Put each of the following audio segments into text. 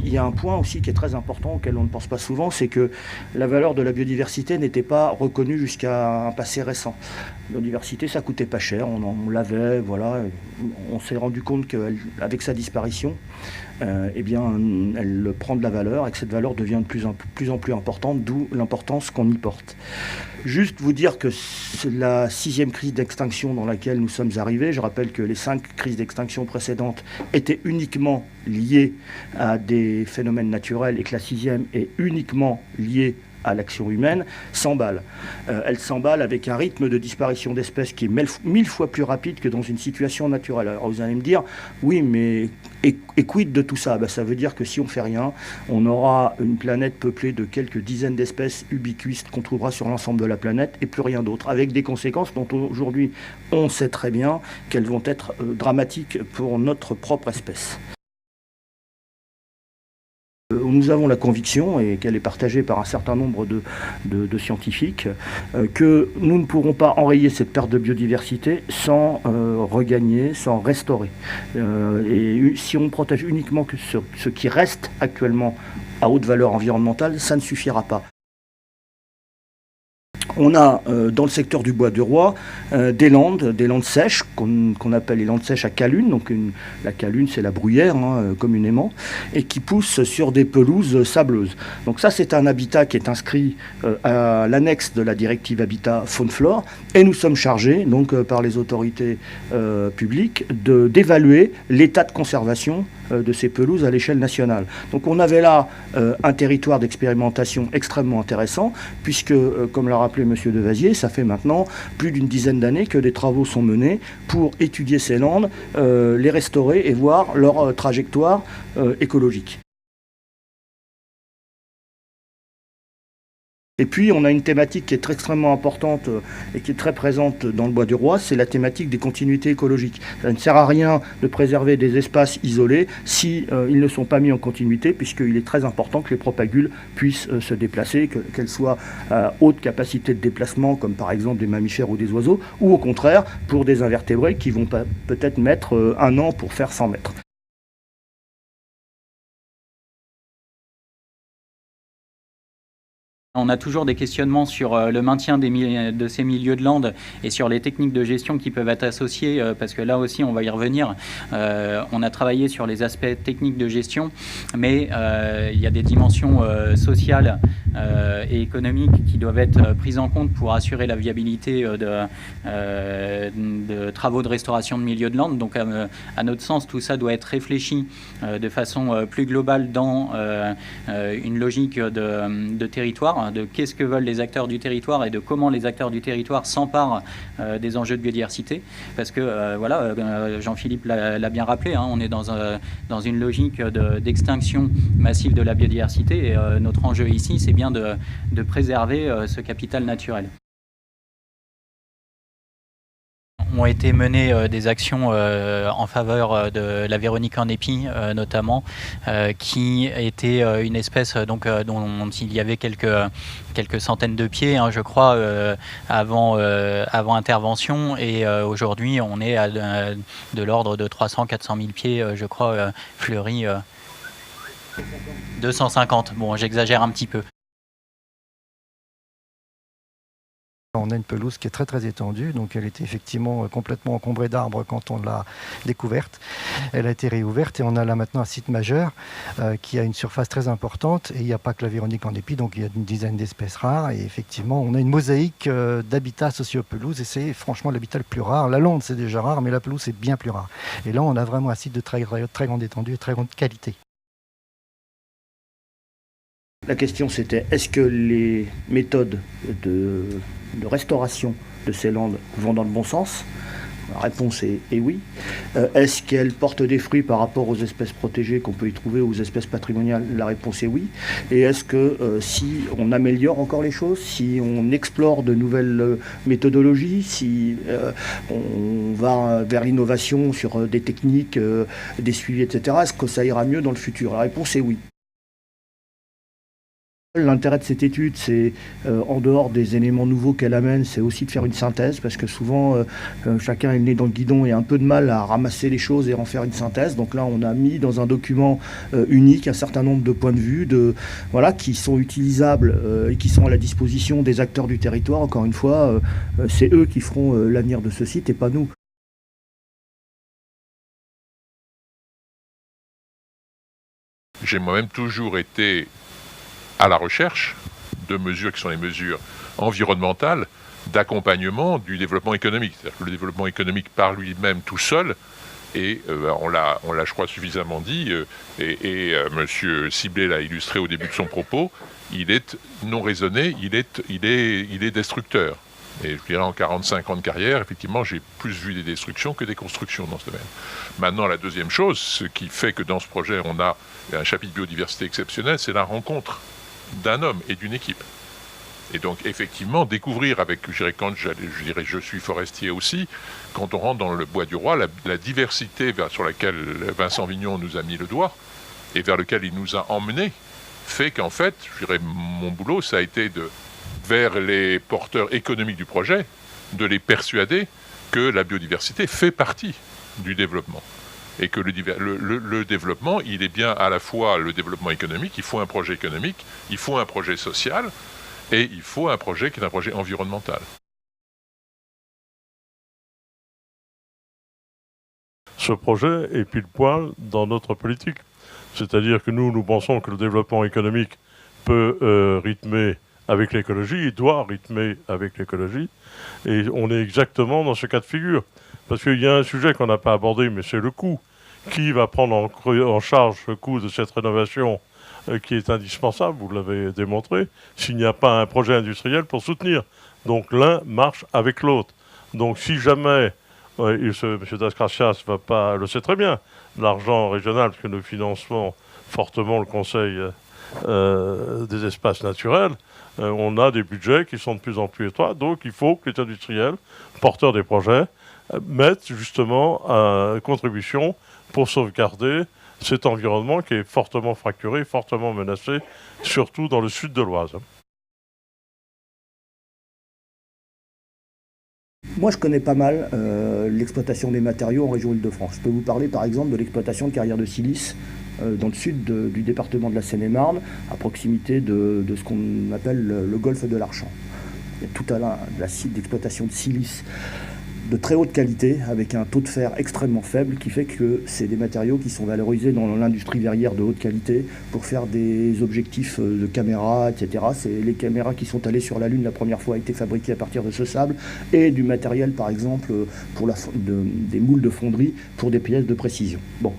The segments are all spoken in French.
il y a un point aussi qui est très important auquel on ne pense pas souvent, c'est que la valeur de la biodiversité n'était pas reconnue jusqu'à un passé récent. La biodiversité, ça coûtait pas cher, on l'avait, voilà. On s'est rendu compte qu'avec sa disparition, eh bien, elle prend de la valeur et que cette valeur devient de plus en plus importante, d'où l'importance qu'on y porte. Juste vous dire que c'est la 6e crise d'extinction dans laquelle nous sommes arrivés. Je rappelle que les 5 crises d'extinction précédentes étaient uniquement liées à des phénomènes naturels et que la 6e est uniquement liée à l'action humaine, s'emballe. Elle s'emballe avec un rythme de disparition d'espèces qui est 1000 fois plus rapide que dans une situation naturelle. Alors vous allez me dire, oui, mais et quid de tout ça? Ça veut dire que si on ne fait rien, on aura une planète peuplée de quelques dizaines d'espèces ubiquistes qu'on trouvera sur l'ensemble de la planète et plus rien d'autre, avec des conséquences dont aujourd'hui on sait très bien qu'elles vont être dramatiques pour notre propre espèce. Nous avons la conviction, et qu'elle est partagée par un certain nombre de scientifiques, que nous ne pourrons pas enrayer cette perte de biodiversité sans regagner, sans restaurer. Et si on protège uniquement que ce qui reste actuellement à haute valeur environnementale, ça ne suffira pas. On a dans le secteur du bois de Roi des landes sèches qu'on appelle les landes sèches à calunes. Donc la calune, c'est la bruyère communément, et qui poussent sur des pelouses sableuses. Donc ça, c'est un habitat qui est inscrit à l'annexe de la directive Habitat Faune-Flore, et nous sommes chargés donc par les autorités publiques d'évaluer l'état de conservation de ces pelouses à l'échelle nationale. Donc on avait là un territoire d'expérimentation extrêmement intéressant, puisque, comme l'a rappelé M. Devasier, ça fait maintenant plus d'une dizaine d'années que des travaux sont menés pour étudier ces landes, les restaurer et voir leur trajectoire écologique. Et puis, on a une thématique qui est extrêmement importante et qui est très présente dans le bois du Roi, c'est la thématique des continuités écologiques. Ça ne sert à rien de préserver des espaces isolés si ils ne sont pas mis en continuité, puisqu'il est très important que les propagules puissent se déplacer, qu'elles soient à haute capacité de déplacement, comme par exemple des mammifères ou des oiseaux, ou au contraire, pour des invertébrés qui vont peut-être mettre 1 an pour faire 100 mètres. On a toujours des questionnements sur le maintien de ces milieux de landes et sur les techniques de gestion qui peuvent être associées, parce que là aussi, on va y revenir. On a travaillé sur les aspects techniques de gestion, mais il y a des dimensions sociales et économiques qui doivent être prises en compte pour assurer la viabilité de travaux de restauration de milieux de landes. Donc, à notre sens, tout ça doit être réfléchi de façon plus globale dans une logique de territoire, de qu'est-ce que veulent les acteurs du territoire et de comment les acteurs du territoire s'emparent des enjeux de biodiversité. Parce que, voilà, Jean-Philippe l'a bien rappelé, on est dans une logique d'extinction massive de la biodiversité, et notre enjeu ici, c'est bien de préserver ce capital naturel. Ont été menées des actions en faveur de la Véronique en épi, notamment, qui était une espèce dont il y avait quelques centaines de pieds, je crois, avant intervention, et aujourd'hui on est à de l'ordre de 300-400 000 pieds, je crois, fleuris. 250, bon, j'exagère un petit peu. On a une pelouse qui est très très étendue, donc elle était effectivement complètement encombrée d'arbres quand on l'a découverte. Elle a été réouverte et on a là maintenant un site majeur qui a une surface très importante, et il n'y a pas que la Véronique en épi, donc il y a une dizaine d'espèces rares, et effectivement on a une mosaïque d'habitats associés aux pelouses, et c'est franchement l'habitat le plus rare. La lande c'est déjà rare, mais la pelouse c'est bien plus rare. Et là on a vraiment un site de très grande étendue et très grande qualité. La question c'était, est-ce que les méthodes de restauration de ces landes vont dans le bon sens? La réponse est oui. Est-ce qu'elles portent des fruits par rapport aux espèces protégées qu'on peut y trouver, aux espèces patrimoniales? La réponse est oui. Et est-ce que si on améliore encore les choses, si on explore de nouvelles méthodologies, si on va vers l'innovation sur des techniques, des suivis, etc., est-ce que ça ira mieux dans le futur? La réponse est oui. L'intérêt de cette étude, c'est, en dehors des éléments nouveaux qu'elle amène, c'est aussi de faire une synthèse, parce que souvent, chacun est le nez dans le guidon et a un peu de mal à ramasser les choses et en faire une synthèse. Donc là, on a mis dans un document unique un certain nombre de points de vue voilà, qui sont utilisables et qui sont à la disposition des acteurs du territoire. Encore une fois, c'est eux qui feront l'avenir de ce site et pas nous. J'ai moi-même toujours été à la recherche de mesures qui sont les mesures environnementales, d'accompagnement du développement économique. C'est-à-dire que le développement économique par lui-même tout seul, et on l'a je crois suffisamment dit, et M. Siblet l'a illustré au début de son propos, il est non raisonné, il est destructeur. Et je dirais en 45 ans de carrière, effectivement, j'ai plus vu des destructions que des constructions dans ce domaine. Maintenant, la deuxième chose, ce qui fait que dans ce projet, on a un chapitre biodiversité exceptionnel, c'est la rencontre d'un homme et d'une équipe. Et donc, effectivement, découvrir avec, je suis forestier aussi, quand on rentre dans le Bois du Roi, la diversité sur laquelle Vincent Vignon nous a mis le doigt et vers lequel il nous a emmenés, fait qu'en fait, mon boulot, ça a été vers les porteurs économiques du projet, de les persuader que la biodiversité fait partie du développement. Et que le développement, il est bien à la fois le développement économique, il faut un projet économique, il faut un projet social, et il faut un projet qui est un projet environnemental. Ce projet est pile poil dans notre politique. C'est-à-dire que nous pensons que le développement économique peut rythmer avec l'écologie, il doit rythmer avec l'écologie, et on est exactement dans ce cas de figure. Parce qu'il y a un sujet qu'on n'a pas abordé, mais c'est le coût. Qui va prendre en charge le coût de cette rénovation qui est indispensable, vous l'avez démontré, s'il n'y a pas un projet industriel pour soutenir. Donc l'un marche avec l'autre. Donc si jamais, M. Dasgracias le sait très bien, l'argent régional, parce que nous finançons fortement le Conseil des espaces naturels, on a des budgets qui sont de plus en plus étroits, donc il faut que les industriels, porteurs des projets, mettent justement à contribution pour sauvegarder cet environnement qui est fortement fracturé, fortement menacé, surtout dans le sud de l'Oise. Moi, je connais pas mal l'exploitation des matériaux en région Île-de-France. Je peux vous parler par exemple de l'exploitation de carrières de silice dans le sud du département de la Seine-et-Marne, à proximité de ce qu'on appelle le golfe de l'Archamp. Il y a tout un site d'exploitation de silice de très haute qualité, avec un taux de fer extrêmement faible, qui fait que c'est des matériaux qui sont valorisés dans l'industrie verrière de haute qualité pour faire des objectifs de caméras, etc. Les caméras qui sont allées sur la Lune la première fois ont été fabriquées à partir de ce sable, et du matériel, par exemple, pour des moules de fonderie pour des pièces de précision. Bon.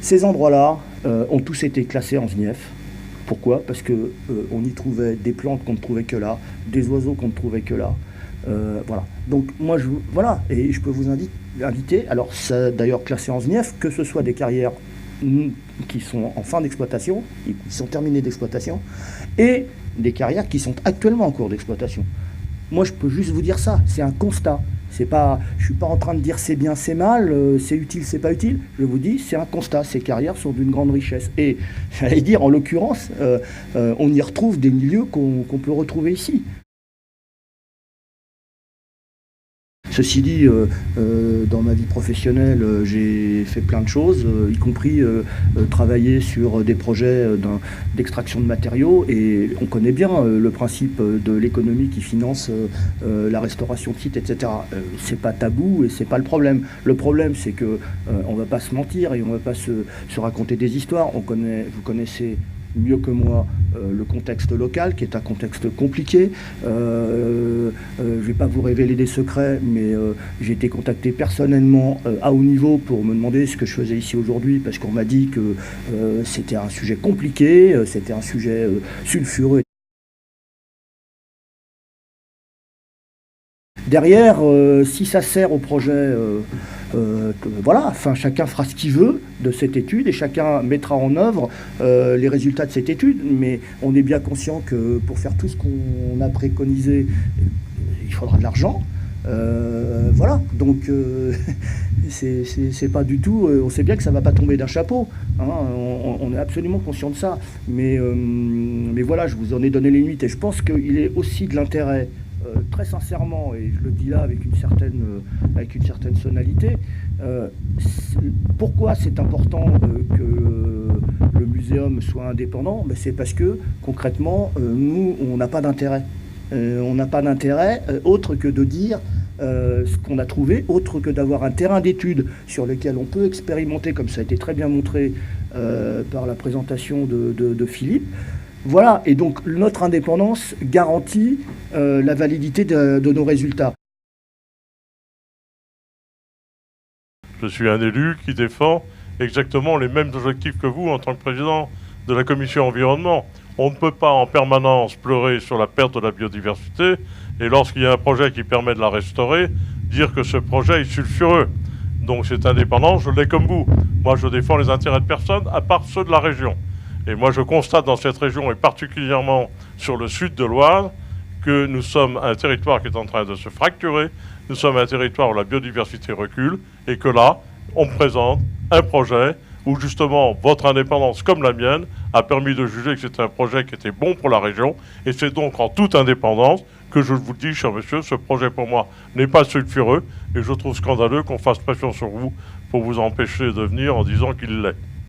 Ces endroits-là ont tous été classés en SNIEF. Pourquoi ? Parce qu'on y trouvait des plantes qu'on ne trouvait que là, des oiseaux qu'on ne trouvait que là. Voilà. Donc moi, et je peux vous inviter, alors ça d'ailleurs classé en SNIEF, que ce soit des carrières qui sont en fin d'exploitation, qui sont terminées d'exploitation, et des carrières qui sont actuellement en cours d'exploitation. Moi, je peux juste vous dire ça, c'est un constat. Je ne suis pas en train de dire c'est bien, c'est mal, c'est utile, c'est pas utile. Je vous dis, c'est un constat. Ces carrières sont d'une grande richesse. Et j'allais dire, en l'occurrence, on y retrouve des milieux qu'on peut retrouver ici. Ceci dit, dans ma vie professionnelle, j'ai fait plein de choses, y compris travailler sur des projets d'extraction de matériaux, et on connaît bien le principe de l'économie qui finance la restauration de sites, etc. C'est pas tabou et c'est pas le problème. Le problème, c'est que on va pas se mentir et on va pas se raconter des histoires. Vous connaissez mieux que moi le contexte local, qui est un contexte compliqué. Je ne vais pas vous révéler des secrets, mais j'ai été contacté personnellement à haut niveau pour me demander ce que je faisais ici aujourd'hui, parce qu'on m'a dit que c'était un sujet compliqué, c'était un sujet sulfureux. Derrière, si ça sert au projet, voilà, enfin, chacun fera ce qu'il veut de cette étude et chacun mettra en œuvre les résultats de cette étude. Mais on est bien conscient que pour faire tout ce qu'on a préconisé, il faudra de l'argent. Voilà, donc c'est pas du tout. On sait bien que ça va pas tomber d'un chapeau. Hein, on est absolument conscient de ça. Mais voilà, je vous en ai donné les limites. Et je pense qu'il est aussi de l'intérêt, très sincèrement, et je le dis là avec une certaine sonalité. Pourquoi c'est important que le muséum soit indépendant? C'est parce que concrètement, nous, on n'a pas d'intérêt. On n'a pas d'intérêt autre que de dire ce qu'on a trouvé, autre que d'avoir un terrain d'étude sur lequel on peut expérimenter, comme ça a été très bien montré par la présentation de Philippe. Voilà, et donc notre indépendance garantit la validité de nos résultats. Je suis un élu qui défend exactement les mêmes objectifs que vous en tant que président de la commission environnement. On ne peut pas en permanence pleurer sur la perte de la biodiversité et lorsqu'il y a un projet qui permet de la restaurer, dire que ce projet est sulfureux. Donc cette indépendance, je l'ai comme vous. Moi, je défends les intérêts de personne à part ceux de la région. Et moi, je constate dans cette région, et particulièrement sur le sud de l'Oise, que nous sommes un territoire qui est en train de se fracturer, nous sommes un territoire où la biodiversité recule, et que là, on présente un projet où justement votre indépendance, comme la mienne, a permis de juger que c'était un projet qui était bon pour la région, et c'est donc en toute indépendance que je vous le dis, cher monsieur, ce projet pour moi n'est pas sulfureux, et je trouve scandaleux qu'on fasse pression sur vous pour vous empêcher de venir en disant qu'il l'est.